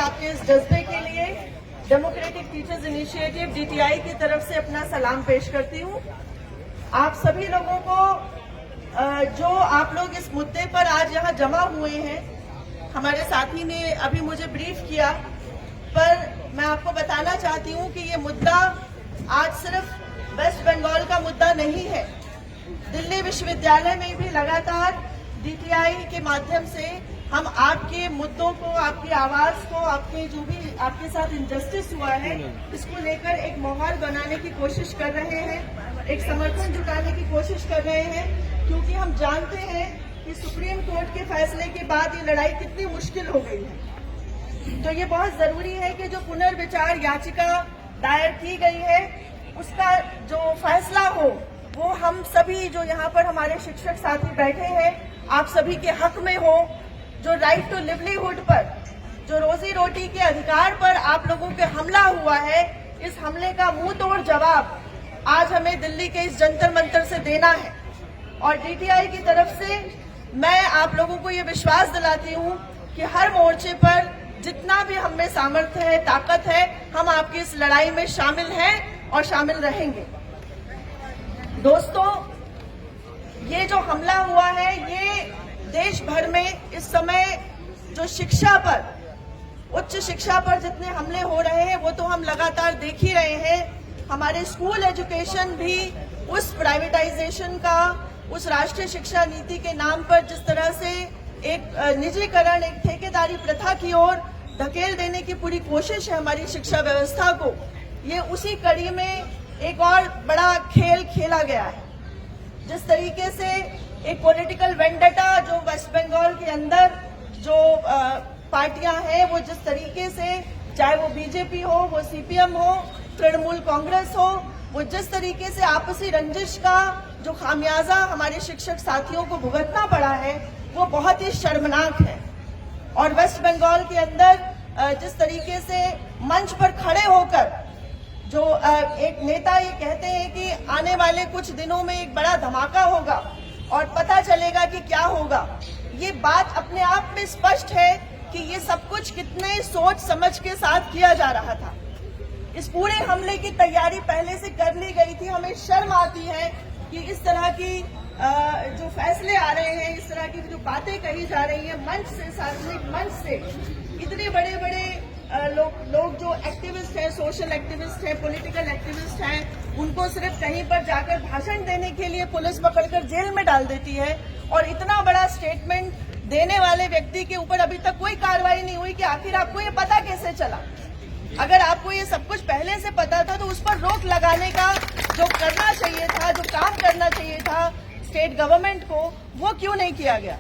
आपके इस जज्बे के लिए डेमोक्रेटिक टीचर्स इनिशिएटिव डीटीआई की तरफ से अपना सलाम पेश करती हूँ। आप सभी लोगों को जो आप लोग इस मुद्दे पर आज यहाँ जमा हुए हैं, हमारे साथी ने अभी मुझे ब्रीफ किया, पर मैं आपको बताना चाहती हूँ कि ये मुद्दा आज सिर्फ वेस्ट बंगाल का मुद्दा नहीं है। दिल्ली विश्वविद्यालय में भी लगातार डीटीआई के माध्यम से हम आपके मुद्दों को, आपकी आवाज को, आपके जो भी आपके साथ इनजस्टिस हुआ है, इसको लेकर एक माहौल बनाने की कोशिश कर रहे हैं, एक समर्थन जुटाने की कोशिश कर रहे हैं, क्योंकि हम जानते हैं कि सुप्रीम कोर्ट के फैसले के बाद ये लड़ाई कितनी मुश्किल हो गई है। तो ये बहुत जरूरी है कि जो पुनर्विचार याचिका दायर की गई है, उसका जो फैसला हो वो हम सभी जो यहाँ पर हमारे शिक्षक साथी बैठे हैं, आप सभी के हक में हो। जो राइट टू लिवलीहुड पर, जो रोजी रोटी के अधिकार पर आप लोगों पे हमला हुआ है, इस हमले का मुंह तोड़ जवाब आज हमें दिल्ली के इस जंतर मंतर से देना है। और डीटीआई की तरफ से मैं आप लोगों को ये विश्वास दिलाती हूँ कि हर मोर्चे पर जितना भी हम में सामर्थ्य है, ताकत है, हम आपकी इस लड़ाई में शामिल हैं और शामिल रहेंगे। दोस्तों, ये जो हमला हुआ है, ये देश भर में इस समय जो शिक्षा पर, उच्च शिक्षा पर जितने हमले हो रहे हैं वो तो हम लगातार देख ही रहे हैं। हमारे स्कूल एजुकेशन भी उस प्राइवेटाइजेशन का, उस राष्ट्रीय शिक्षा नीति के नाम पर जिस तरह से एक निजीकरण, एक ठेकेदारी प्रथा की ओर धकेल देने की पूरी कोशिश है हमारी शिक्षा व्यवस्था को, ये उसी कड़ी में एक और बड़ा खेल खेला गया है। जिस तरीके से एक पॉलिटिकल वेंडेटा जो वेस्ट बंगाल के अंदर जो पार्टियां हैं, वो जिस तरीके से, चाहे वो बीजेपी हो, वो सीपीएम हो, तृणमूल कांग्रेस हो, वो जिस तरीके से आपसी रंजिश का जो खामियाजा हमारे शिक्षक साथियों को भुगतना पड़ा है, वो बहुत ही शर्मनाक है। और वेस्ट बंगाल के अंदर जिस तरीके से मंच पर खड़े होकर जो एक नेता ये कहते हैं कि आने वाले कुछ दिनों में एक बड़ा धमाका होगा और पता चलेगा कि क्या होगा, ये बात अपने आप में स्पष्ट है कि ये सब कुछ कितने सोच समझ के साथ किया जा रहा था। इस पूरे हमले की तैयारी पहले से कर ली गई थी। हमें शर्म आती है कि इस तरह की जो फैसले आ रहे हैं, इस तरह की जो बातें कही जा रही है मंच से, सार्वजनिक मंच से, इतने बड़े बड़े लोग जो एक्टिविस्ट हैं, सोशल एक्टिविस्ट हैं, पॉलिटिकल एक्टिविस्ट हैं, उनको सिर्फ कहीं पर जाकर भाषण देने के लिए पुलिस पकड़कर जेल में डाल देती है। और इतना बड़ा स्टेटमेंट देने वाले व्यक्ति के ऊपर अभी तक कोई कार्रवाई नहीं हुई कि आखिर आपको ये पता कैसे चला। अगर आपको ये सब कुछ पहले से पता था तो उस पर रोक लगाने का जो करना चाहिए था, जो काम करना चाहिए था स्टेट गवर्नमेंट को, वो क्यों नहीं किया गया।